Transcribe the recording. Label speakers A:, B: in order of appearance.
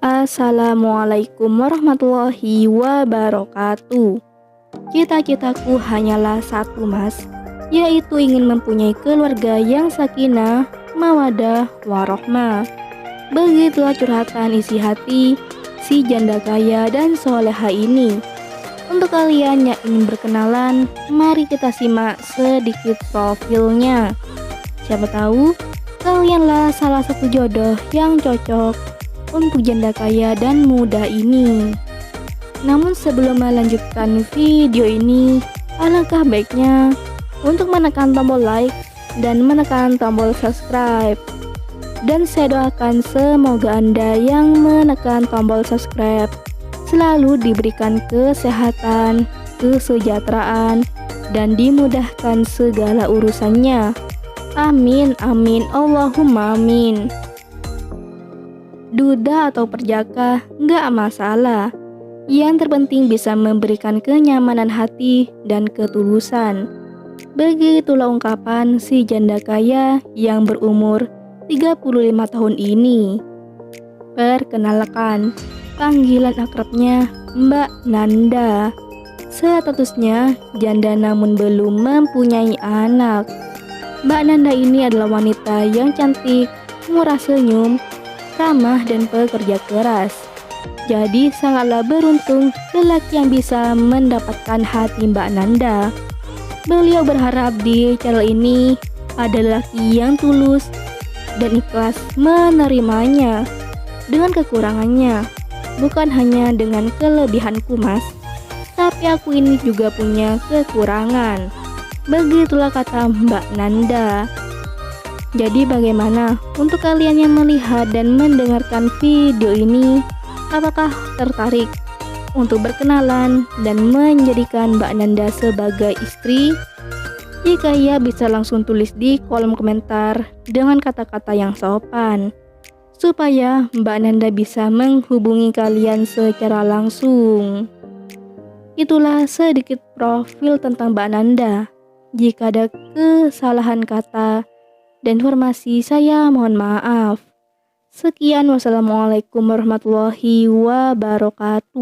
A: Assalamualaikum warahmatullahi wabarakatuh. Cita-citaku hanyalah satu, Mas, yaitu ingin mempunyai keluarga yang sakinah, mawadah, warohmah. Begitulah curhatan isi hati si janda kaya dan soleha ini. Untuk kalian yang ingin berkenalan, mari kita simak sedikit profilnya. Siapa tahu kalianlah salah satu jodoh yang cocok untuk janda kaya dan muda ini. Namun sebelum melanjutkan video ini, alangkah baiknya untuk menekan tombol like dan menekan tombol subscribe. Dan saya doakan semoga Anda yang menekan tombol subscribe selalu diberikan kesehatan, kesejahteraan, dan dimudahkan segala urusannya. Amin, amin, Allahumma amin. Duda atau perjaka nggak masalah. Yang terpenting bisa memberikan kenyamanan hati dan ketulusan. Begitulah ungkapan si janda kaya yang berumur 35 tahun ini. Perkenalkan, panggilan akrabnya Mbak Nanda. Statusnya janda namun belum mempunyai anak. Mbak Nanda ini adalah wanita yang cantik, murah senyum, ramah dan pekerja keras. Jadi sangatlah beruntung lelaki yang bisa mendapatkan hati Mbak Nanda. Beliau berharap di channel ini ada lelaki yang tulus dan ikhlas menerimanya dengan kekurangannya. Bukan hanya dengan kelebihanku, Mas, tapi aku ini juga punya kekurangan. Begitulah kata Mbak Nanda. Jadi bagaimana untuk kalian yang melihat dan mendengarkan video ini? Apakah tertarik untuk berkenalan dan menjadikan Mbak Nanda sebagai istri? Jika iya, bisa langsung tulis di kolom komentar dengan kata-kata yang sopan, supaya Mbak Nanda bisa menghubungi kalian secara langsung. Itulah sedikit profil tentang Mbak Nanda. Jika ada kesalahan kata dan informasi, saya mohon maaf. Sekian, wassalamualaikum warahmatullahi wabarakatuh.